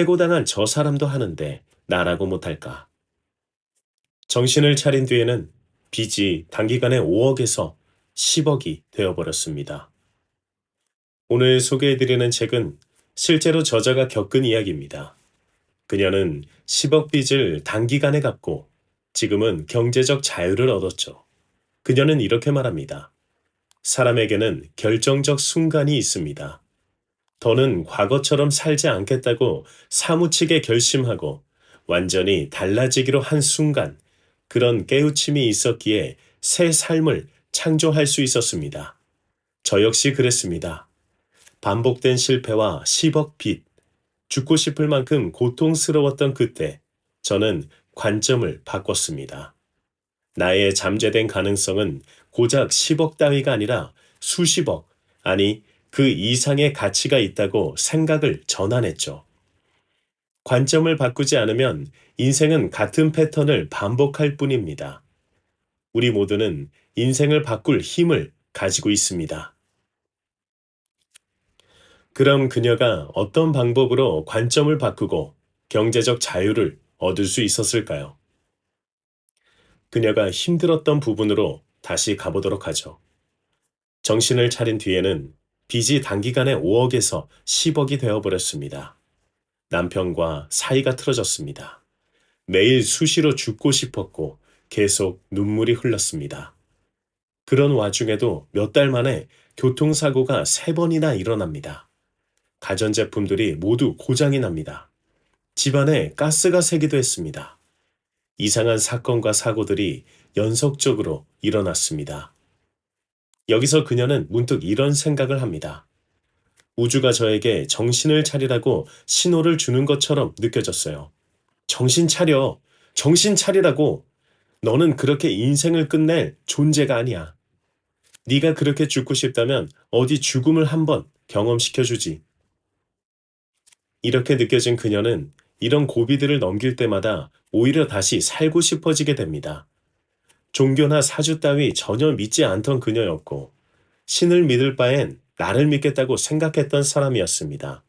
해고당한 저 사람도 하는데 나라고 못할까. 정신을 차린 뒤에는 빚이 단기간에 5억에서 10억이 되어버렸습니다. 오늘 소개해드리는 책은 실제로 저자가 겪은 이야기입니다. 그녀는 10억 빚을 단기간에 갚고 지금은 경제적 자유를 얻었죠. 그녀는 이렇게 말합니다. 사람에게는 결정적 순간이 있습니다. 더는 과거처럼 살지 않겠다고 사무치게 결심하고 완전히 달라지기로 한 순간, 그런 깨우침이 있었기에 새 삶을 창조할 수 있었습니다. 저 역시 그랬습니다. 반복된 실패와 10억 빚, 죽고 싶을 만큼 고통스러웠던 그때, 저는 관점을 바꿨습니다. 나의 잠재된 가능성은 고작 10억 따위가 아니라 수십억, 아니 그 이상의 가치가 있다고 생각을 전환했죠. 관점을 바꾸지 않으면 인생은 같은 패턴을 반복할 뿐입니다. 우리 모두는 인생을 바꿀 힘을 가지고 있습니다. 그럼 그녀가 어떤 방법으로 관점을 바꾸고 경제적 자유를 얻을 수 있었을까요? 그녀가 힘들었던 부분으로 다시 가보도록 하죠. 정신을 차린 뒤에는 빚이 단기간에 5억에서 10억이 되어버렸습니다. 남편과 사이가 틀어졌습니다. 매일 수시로 죽고 싶었고 계속 눈물이 흘렀습니다. 그런 와중에도 몇 달 만에 교통사고가 3번이나 일어납니다. 가전제품들이 모두 고장이 납니다. 집안에 가스가 새기도 했습니다. 이상한 사건과 사고들이 연속적으로 일어났습니다. 여기서 그녀는 문득 이런 생각을 합니다. 우주가 저에게 정신을 차리라고 신호를 주는 것처럼 느껴졌어요. 정신 차려. 정신 차리라고. 너는 그렇게 인생을 끝낼 존재가 아니야. 네가 그렇게 죽고 싶다면 어디 죽음을 한번 경험시켜주지. 이렇게 느껴진 그녀는 이런 고비들을 넘길 때마다 오히려 다시 살고 싶어지게 됩니다. 종교나 사주 따위 전혀 믿지 않던 그녀였고 신을 믿을 바엔 나를 믿겠다고 생각했던 사람이었습니다.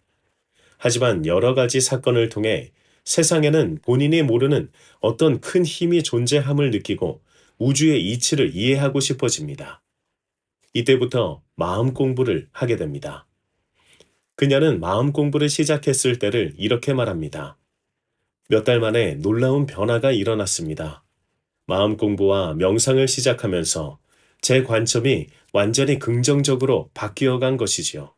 하지만 여러 가지 사건을 통해 세상에는 본인이 모르는 어떤 큰 힘이 존재함을 느끼고 우주의 이치를 이해하고 싶어집니다. 이때부터 마음 공부를 하게 됩니다. 그녀는 마음 공부를 시작했을 때를 이렇게 말합니다. 몇 달 만에 놀라운 변화가 일어났습니다. 마음 공부와 명상을 시작하면서 제 관점이 완전히 긍정적으로 바뀌어간 것이지요.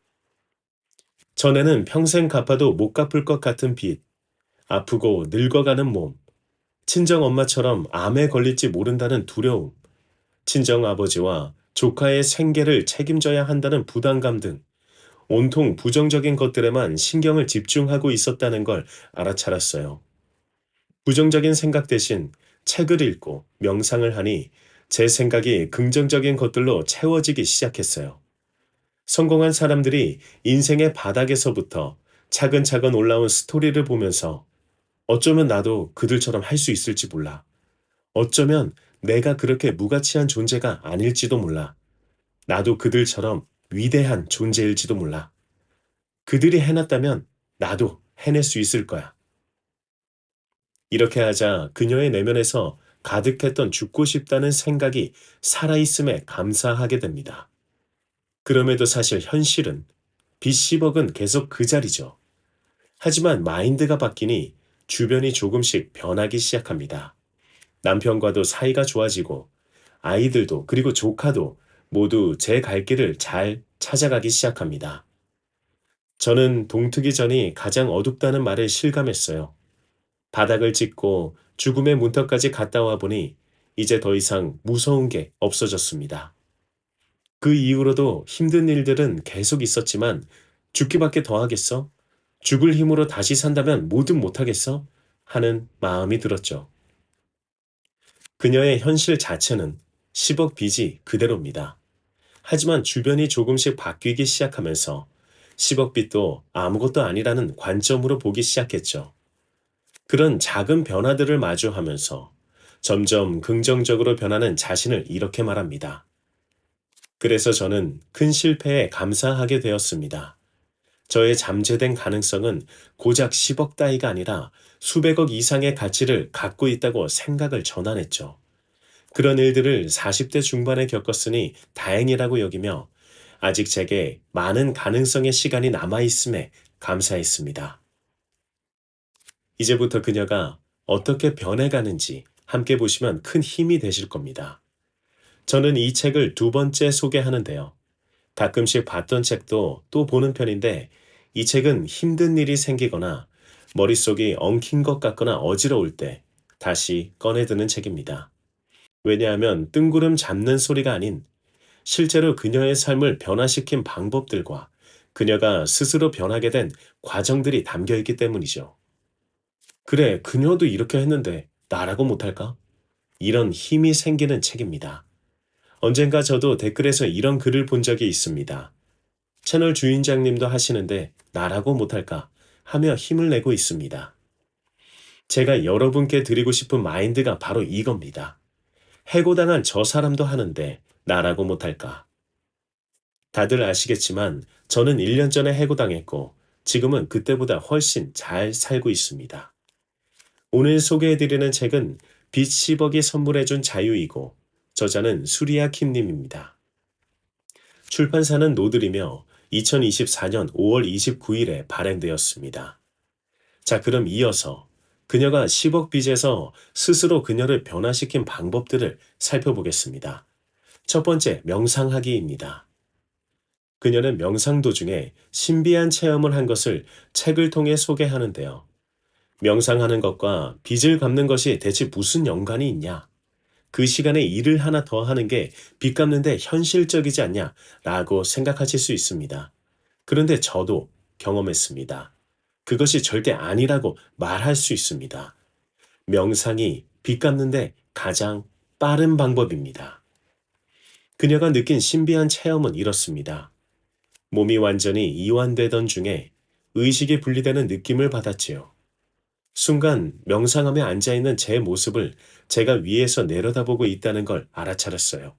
전에는 평생 갚아도 못 갚을 것 같은 빚, 아프고 늙어가는 몸, 친정엄마처럼 암에 걸릴지 모른다는 두려움, 친정아버지와 조카의 생계를 책임져야 한다는 부담감 등 온통 부정적인 것들에만 신경을 집중하고 있었다는 걸 알아차렸어요. 부정적인 생각 대신 책을 읽고 명상을 하니 제 생각이 긍정적인 것들로 채워지기 시작했어요. 성공한 사람들이 인생의 바닥에서부터 차근차근 올라온 스토리를 보면서 어쩌면 나도 그들처럼 할 수 있을지 몰라. 어쩌면 내가 그렇게 무가치한 존재가 아닐지도 몰라. 나도 그들처럼 위대한 존재일지도 몰라. 그들이 해놨다면 나도 해낼 수 있을 거야. 이렇게 하자 그녀의 내면에서 가득했던 죽고 싶다는 생각이 살아있음에 감사하게 됩니다. 그럼에도 사실 현실은 빚 10억은 계속 그 자리죠. 하지만 마인드가 바뀌니 주변이 조금씩 변하기 시작합니다. 남편과도 사이가 좋아지고 아이들도 그리고 조카도 모두 제 갈 길을 잘 찾아가기 시작합니다. 저는 동트기 전이 가장 어둡다는 말을 실감했어요. 바닥을 찍고 죽음의 문턱까지 갔다 와 보니 이제 더 이상 무서운 게 없어졌습니다. 그 이후로도 힘든 일들은 계속 있었지만 죽기밖에 더 하겠어? 죽을 힘으로 다시 산다면 뭐든 못하겠어? 하는 마음이 들었죠. 그녀의 현실 자체는 10억 빚이 그대로입니다. 하지만 주변이 조금씩 바뀌기 시작하면서 10억 빚도 아무것도 아니라는 관점으로 보기 시작했죠. 그런 작은 변화들을 마주하면서 점점 긍정적으로 변하는 자신을 이렇게 말합니다. 그래서 저는 큰 실패에 감사하게 되었습니다. 저의 잠재된 가능성은 고작 10억 따위가 아니라 수백억 이상의 가치를 갖고 있다고 생각을 전환했죠. 그런 일들을 40대 중반에 겪었으니 다행이라고 여기며 아직 제게 많은 가능성의 시간이 남아있음에 감사했습니다. 이제부터 그녀가 어떻게 변해가는지 함께 보시면 큰 힘이 되실 겁니다. 저는 이 책을 두 번째 소개하는데요. 가끔씩 봤던 책도 또 보는 편인데 이 책은 힘든 일이 생기거나 머릿속이 엉킨 것 같거나 어지러울 때 다시 꺼내드는 책입니다. 왜냐하면 뜬구름 잡는 소리가 아닌 실제로 그녀의 삶을 변화시킨 방법들과 그녀가 스스로 변하게 된 과정들이 담겨 있기 때문이죠. 그래, 그녀도 이렇게 했는데 나라고 못할까? 이런 힘이 생기는 책입니다. 언젠가 저도 댓글에서 이런 글을 본 적이 있습니다. 채널 주인장님도 하시는데 나라고 못할까 하며 힘을 내고 있습니다. 제가 여러분께 드리고 싶은 마인드가 바로 이겁니다. 해고당한 저 사람도 하는데 나라고 못할까. 다들 아시겠지만 저는 1년 전에 해고당했고 지금은 그때보다 훨씬 잘 살고 있습니다. 오늘 소개해드리는 책은 빚 10억이 선물해준 자유이고 저자는 수리아 킴님입니다. 출판사는 노들이며 2024년 5월 29일에 발행되었습니다. 자, 그럼 이어서 그녀가 10억 빚에서 스스로 그녀를 변화시킨 방법들을 살펴보겠습니다. 첫 번째, 명상하기입니다. 그녀는 명상 도중에 신비한 체험을 한 것을 책을 통해 소개하는데요. 명상하는 것과 빚을 갚는 것이 대체 무슨 연관이 있냐? 그 시간에 일을 하나 더 하는 게 빚 갚는데 현실적이지 않냐? 라고 생각하실 수 있습니다. 그런데 저도 경험했습니다. 그것이 절대 아니라고 말할 수 있습니다. 명상이 빚 갚는데 가장 빠른 방법입니다. 그녀가 느낀 신비한 체험은 이렇습니다. 몸이 완전히 이완되던 중에 의식이 분리되는 느낌을 받았지요. 순간 명상함에 앉아있는 제 모습을 제가 위에서 내려다보고 있다는 걸 알아차렸어요.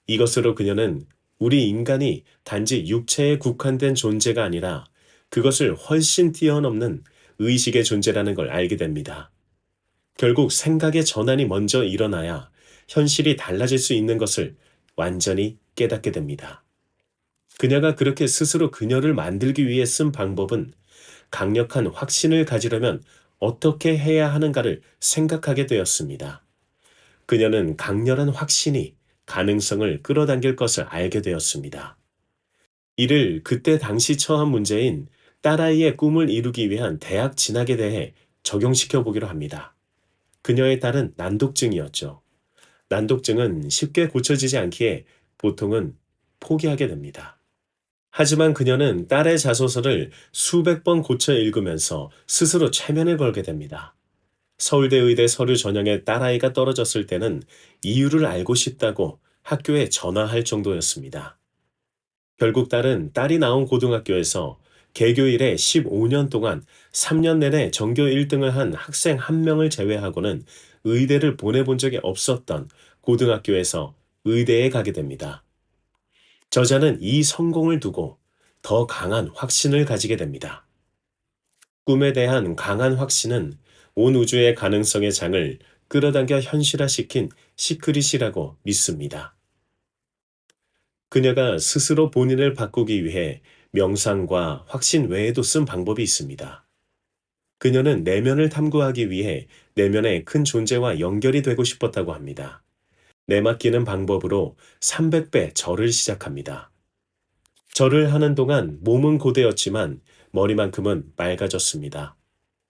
이것으로 그녀는 우리 인간이 단지 육체에 국한된 존재가 아니라 그것을 훨씬 뛰어넘는 의식의 존재라는 걸 알게 됩니다. 결국 생각의 전환이 먼저 일어나야 현실이 달라질 수 있는 것을 완전히 깨닫게 됩니다. 그녀가 그렇게 스스로 그녀를 만들기 위해 쓴 방법은 강력한 확신을 가지려면 어떻게 해야 하는가를 생각하게 되었습니다. 그녀는 강렬한 확신이 가능성을 끌어당길 것을 알게 되었습니다. 이를 그때 당시 처한 문제인 딸아이의 꿈을 이루기 위한 대학 진학에 대해 적용시켜 보기로 합니다. 그녀의 딸은 난독증이었죠. 난독증은 쉽게 고쳐지지 않기에 보통은 포기하게 됩니다. 하지만 그녀는 딸의 자소서를 수백 번 고쳐 읽으면서 스스로 체면을 걸게 됩니다. 서울대 의대 서류 전형에 딸아이가 떨어졌을 때는 이유를 알고 싶다고 학교에 전화할 정도였습니다. 결국 딸은 딸이 나온 고등학교에서 개교 이래 15년 동안 3년 내내 전교 1등을 한 학생 한 명을 제외하고는 의대를 보내본 적이 없었던 고등학교에서 의대에 가게 됩니다. 저자는 이 성공을 두고 더 강한 확신을 가지게 됩니다. 꿈에 대한 강한 확신은 온 우주의 가능성의 장을 끌어당겨 현실화시킨 시크릿이라고 믿습니다. 그녀가 스스로 본인을 바꾸기 위해 명상과 확신 외에도 쓴 방법이 있습니다. 그녀는 내면을 탐구하기 위해 내면의 큰 존재와 연결이 되고 싶었다고 합니다. 내맡기는 방법으로 300배 절을 시작합니다. 절을 하는 동안 몸은 고되었지만 머리만큼은 맑아졌습니다.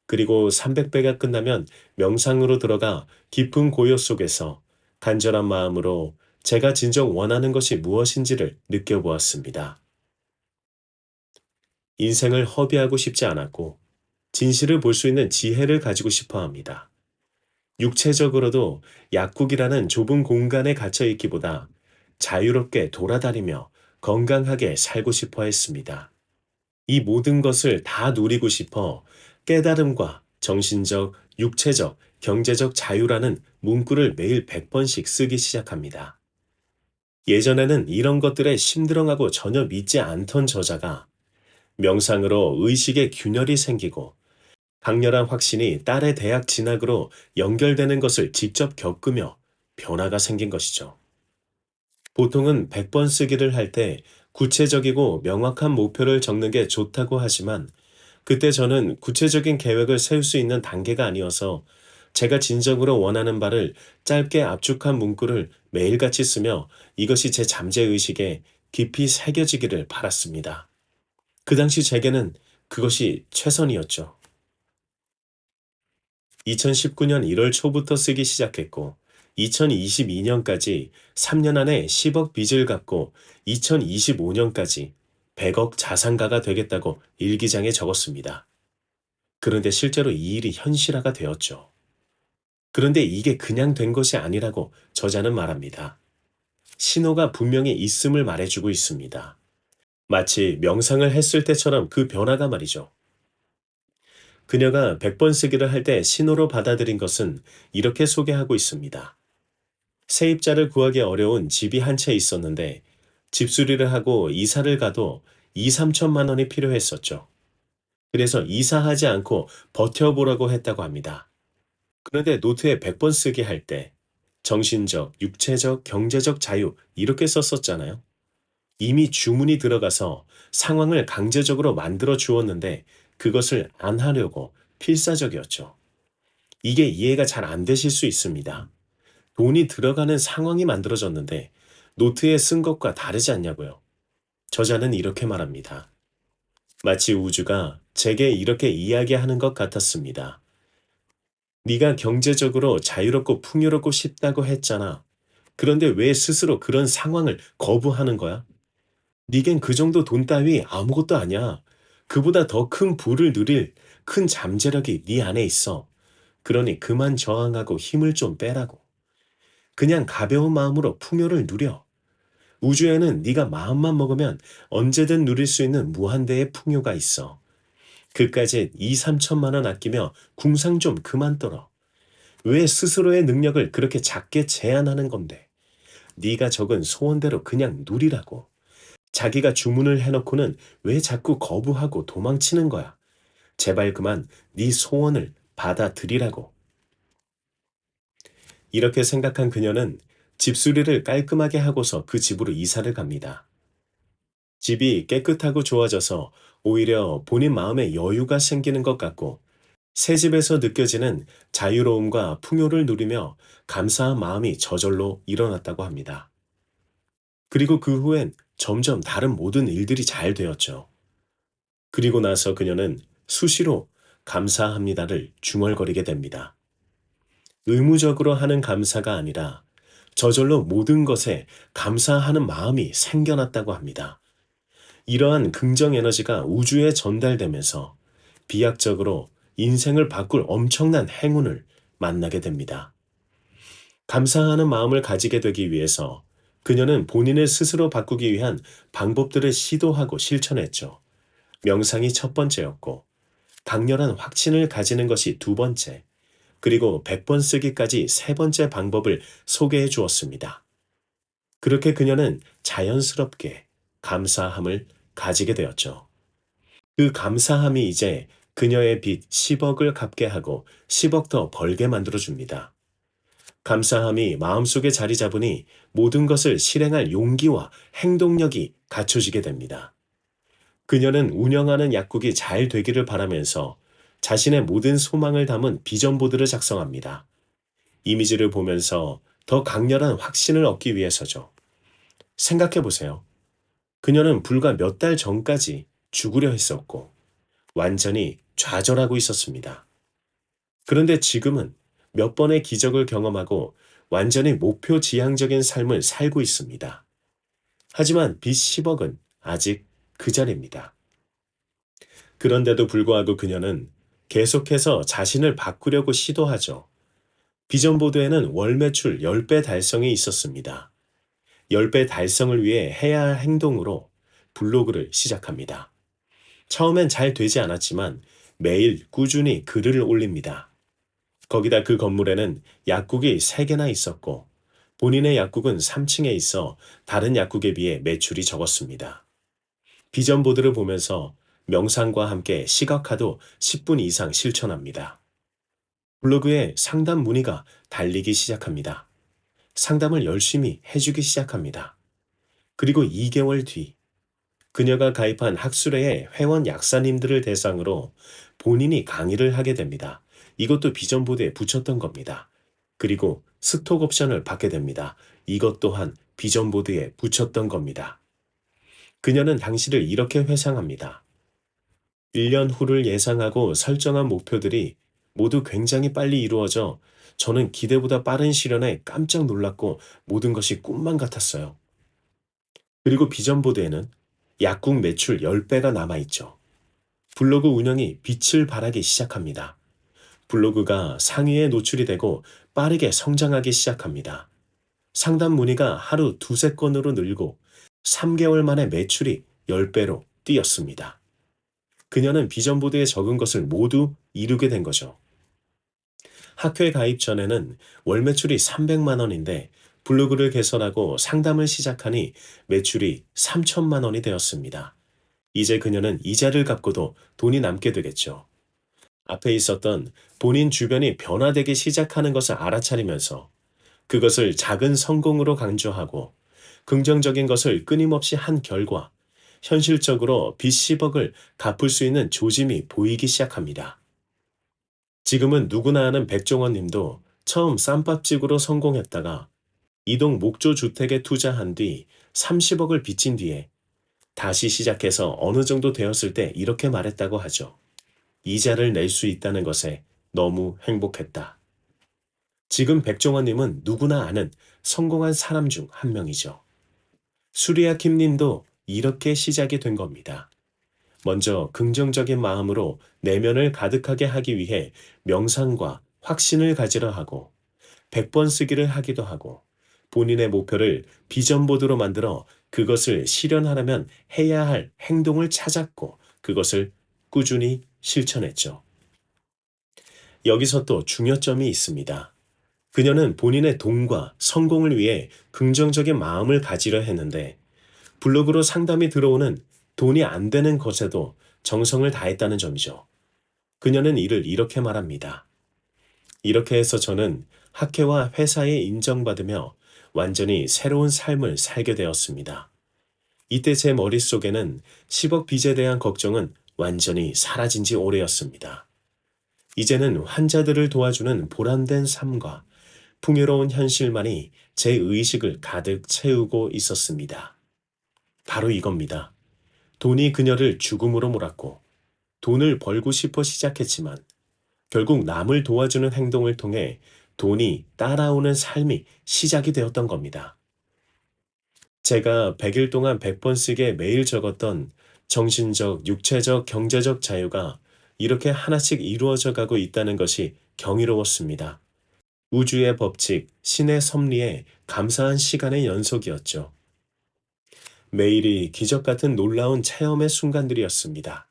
그리고 300배가 끝나면 명상으로 들어가 깊은 고요 속에서 간절한 마음으로 제가 진정 원하는 것이 무엇인지를 느껴보았습니다. 인생을 허비하고 싶지 않았고 진실을 볼 수 있는 지혜를 가지고 싶어 합니다. 육체적으로도 약국이라는 좁은 공간에 갇혀 있기보다 자유롭게 돌아다니며 건강하게 살고 싶어 했습니다. 이 모든 것을 다 누리고 싶어 깨달음과 정신적, 육체적, 경제적 자유라는 문구를 매일 100번씩 쓰기 시작합니다. 예전에는 이런 것들에 심드렁하고 전혀 믿지 않던 저자가 명상으로 의식의 균열이 생기고 강렬한 확신이 딸의 대학 진학으로 연결되는 것을 직접 겪으며 변화가 생긴 것이죠. 보통은 100번 쓰기를 할 때 구체적이고 명확한 목표를 적는 게 좋다고 하지만 그때 저는 구체적인 계획을 세울 수 있는 단계가 아니어서 제가 진정으로 원하는 바를 짧게 압축한 문구를 매일같이 쓰며 이것이 제 잠재의식에 깊이 새겨지기를 바랐습니다. 그 당시 제게는 그것이 최선이었죠. 2019년 1월 초부터 쓰기 시작했고, 2022년까지 3년 안에 10억 빚을 갚고 2025년까지 100억 자산가가 되겠다고 일기장에 적었습니다. 그런데 실제로 이 일이 현실화가 되었죠. 그런데 이게 그냥 된 것이 아니라고 저자는 말합니다. 신호가 분명히 있음을 말해주고 있습니다. 마치 명상을 했을 때처럼 그 변화가 말이죠. 그녀가 100번 쓰기를 할 때 신호로 받아들인 것은 이렇게 소개하고 있습니다. 세입자를 구하기 어려운 집이 한 채 있었는데 집수리를 하고 이사를 가도 2, 3천만 원이 필요했었죠. 그래서 이사하지 않고 버텨보라고 했다고 합니다. 그런데 노트에 100번 쓰기 할 때 정신적, 육체적, 경제적 자유 이렇게 썼었잖아요. 이미 주문이 들어가서 상황을 강제적으로 만들어 주었는데 그것을 안 하려고 필사적이었죠. 이게 이해가 잘 안 되실 수 있습니다. 돈이 들어가는 상황이 만들어졌는데 노트에 쓴 것과 다르지 않냐고요. 저자는 이렇게 말합니다. 마치 우주가 제게 이렇게 이야기하는 것 같았습니다. 네가 경제적으로 자유롭고 풍요롭고 싶다고 했잖아. 그런데 왜 스스로 그런 상황을 거부하는 거야? 네겐 그 정도 돈 따위 아무것도 아니야. 그보다 더 큰 부를 누릴 큰 잠재력이 네 안에 있어. 그러니 그만 저항하고 힘을 좀 빼라고. 그냥 가벼운 마음으로 풍요를 누려. 우주에는 네가 마음만 먹으면 언제든 누릴 수 있는 무한대의 풍요가 있어. 그까짓 2, 3천만 원 아끼며 궁상 좀 그만 떨어. 왜 스스로의 능력을 그렇게 작게 제한하는 건데? 네가 적은 소원대로 그냥 누리라고. 자기가 주문을 해놓고는 왜 자꾸 거부하고 도망치는 거야? 제발 그만 네 소원을 받아들이라고. 이렇게 생각한 그녀는 집수리를 깔끔하게 하고서 그 집으로 이사를 갑니다. 집이 깨끗하고 좋아져서 오히려 본인 마음에 여유가 생기는 것 같고 새 집에서 느껴지는 자유로움과 풍요를 누리며 감사한 마음이 저절로 일어났다고 합니다. 그리고 그 후엔 점점 다른 모든 일들이 잘 되었죠. 그리고 나서 그녀는 수시로 감사합니다를 중얼거리게 됩니다. 의무적으로 하는 감사가 아니라 저절로 모든 것에 감사하는 마음이 생겨났다고 합니다. 이러한 긍정 에너지가 우주에 전달되면서 비약적으로 인생을 바꿀 엄청난 행운을 만나게 됩니다. 감사하는 마음을 가지게 되기 위해서 그녀는 본인을 스스로 바꾸기 위한 방법들을 시도하고 실천했죠. 명상이 첫 번째였고, 강렬한 확신을 가지는 것이 두 번째, 그리고 100번 쓰기까지 세 번째 방법을 소개해 주었습니다. 그렇게 그녀는 자연스럽게 감사함을 가지게 되었죠. 그 감사함이 이제 그녀의 빚 10억을 갚게 하고 10억 더 벌게 만들어줍니다. 감사함이 마음속에 자리 잡으니 모든 것을 실행할 용기와 행동력이 갖춰지게 됩니다. 그녀는 운영하는 약국이 잘 되기를 바라면서 자신의 모든 소망을 담은 비전보드를 작성합니다. 이미지를 보면서 더 강렬한 확신을 얻기 위해서죠. 생각해 보세요. 그녀는 불과 몇 달 전까지 죽으려 했었고, 완전히 좌절하고 있었습니다. 그런데 지금은 몇 번의 기적을 경험하고 완전히 목표 지향적인 삶을 살고 있습니다. 하지만 빚 10억은 아직 그 자리입니다. 그런데도 불구하고 그녀는 계속해서 자신을 바꾸려고 시도하죠. 비전보드에는 월 매출 10배 달성이 있었습니다. 10배 달성을 위해 해야 할 행동으로 블로그를 시작합니다. 처음엔 잘 되지 않았지만 매일 꾸준히 글을 올립니다. 거기다 그 건물에는 약국이 3개나 있었고 본인의 약국은 3층에 있어 다른 약국에 비해 매출이 적었습니다. 비전보드를 보면서 명상과 함께 시각화도 10분 이상 실천합니다. 블로그에 상담 문의가 달리기 시작합니다. 상담을 열심히 해주기 시작합니다. 그리고 2개월 뒤, 그녀가 가입한 학술회의 회원 약사님들을 대상으로 본인이 강의를 하게 됩니다. 이것도 비전보드에 붙였던 겁니다. 그리고 스톡 옵션을 받게 됩니다. 이것 또한 비전보드에 붙였던 겁니다. 그녀는 당시를 이렇게 회상합니다. 1년 후를 예상하고 설정한 목표들이 모두 굉장히 빨리 이루어져 저는 기대보다 빠른 시련에 깜짝 놀랐고 모든 것이 꿈만 같았어요. 그리고 비전보드에는 약국 매출 10배가 남아있죠. 블로그 운영이 빛을 발하기 시작합니다. 블로그가 상위에 노출이 되고 빠르게 성장하기 시작합니다. 상담 문의가 하루 두세 건으로 늘고 3개월 만에 매출이 10배로 뛰었습니다. 그녀는 비전보드에 적은 것을 모두 이루게 된 거죠. 학회 가입 전에는 월 매출이 300만 원인데 블로그를 개설하고 상담을 시작하니 매출이 3천만 원이 되었습니다. 이제 그녀는 이자를 갚고도 돈이 남게 되겠죠. 앞에 있었던 본인 주변이 변화되기 시작하는 것을 알아차리면서 그것을 작은 성공으로 강조하고 긍정적인 것을 끊임없이 한 결과 현실적으로 빚 10억을 갚을 수 있는 조짐이 보이기 시작합니다. 지금은 누구나 아는 백종원 님도 처음 쌈밥집으로 성공했다가 이동 목조 주택에 투자한 뒤 30억을 빚진 뒤에 다시 시작해서 어느 정도 되었을 때 이렇게 말했다고 하죠. 이자를 낼 수 있다는 것에 너무 행복했다. 지금 백종원 님은 누구나 아는 성공한 사람 중 한 명이죠. 수리아 킴 님도 이렇게 시작이 된 겁니다. 먼저 긍정적인 마음으로 내면을 가득하게 하기 위해 명상과 확신을 가지려 하고 100번 쓰기를 하기도 하고 본인의 목표를 비전보드로 만들어 그것을 실현하려면 해야 할 행동을 찾았고 그것을 꾸준히 실천했죠. 여기서 또 중요점이 있습니다. 그녀는 본인의 돈과 성공을 위해 긍정적인 마음을 가지려 했는데 블로그로 상담이 들어오는 돈이 안 되는 것에도 정성을 다했다는 점이죠. 그녀는 이를 이렇게 말합니다. 이렇게 해서 저는 학회와 회사에 인정받으며 완전히 새로운 삶을 살게 되었습니다. 이때 제 머릿속에는 10억 빚에 대한 걱정은 완전히 사라진 지 오래였습니다. 이제는 환자들을 도와주는 보람된 삶과 풍요로운 현실만이 제 의식을 가득 채우고 있었습니다. 바로 이겁니다. 돈이 그녀를 죽음으로 몰았고 돈을 벌고 싶어 시작했지만 결국 남을 도와주는 행동을 통해 돈이 따라오는 삶이 시작이 되었던 겁니다. 제가 100일 동안 100번 쓰게 매일 적었던 정신적, 육체적, 경제적 자유가 이렇게 하나씩 이루어져 가고 있다는 것이 경이로웠습니다. 우주의 법칙, 신의 섭리에 감사한 시간의 연속이었죠. 매일이 기적 같은 놀라운 체험의 순간들이었습니다.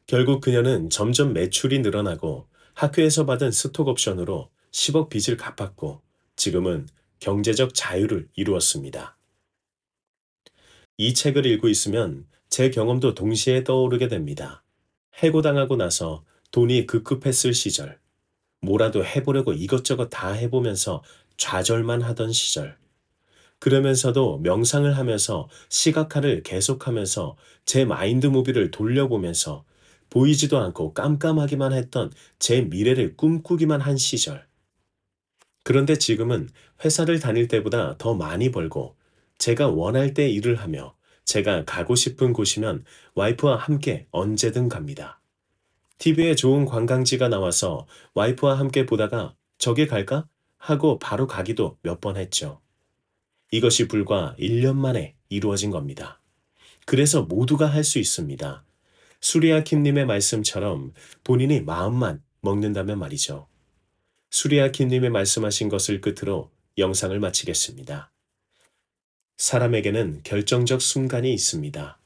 결국 그녀는 점점 매출이 늘어나고 학교에서 받은 스톡 옵션으로 10억 빚을 갚았고 지금은 경제적 자유를 이루었습니다. 이 책을 읽고 있으면 제 경험도 동시에 떠오르게 됩니다. 해고당하고 나서 돈이 급급했을 시절, 뭐라도 해보려고 이것저것 다 해보면서 좌절만 하던 시절, 그러면서도 명상을 하면서 시각화를 계속하면서 제 마인드 무비를 돌려보면서 보이지도 않고 깜깜하기만 했던 제 미래를 꿈꾸기만 한 시절. 그런데 지금은 회사를 다닐 때보다 더 많이 벌고 제가 원할 때 일을 하며 제가 가고 싶은 곳이면 와이프와 함께 언제든 갑니다. TV에 좋은 관광지가 나와서 와이프와 함께 보다가 저기 갈까? 하고 바로 가기도 몇 번 했죠. 이것이 불과 1년 만에 이루어진 겁니다. 그래서 모두가 할 수 있습니다. 수리아 킴님의 말씀처럼 본인이 마음만 먹는다면 말이죠. 수리아 킴님의 말씀하신 것을 끝으로 영상을 마치겠습니다. 사람에게는 결정적 순간이 있습니다.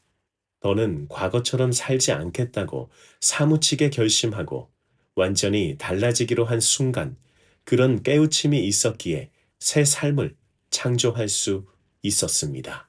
너는 과거처럼 살지 않겠다고 사무치게 결심하고 완전히 달라지기로 한 순간 그런 깨우침이 있었기에 새 삶을 창조할 수 있었습니다.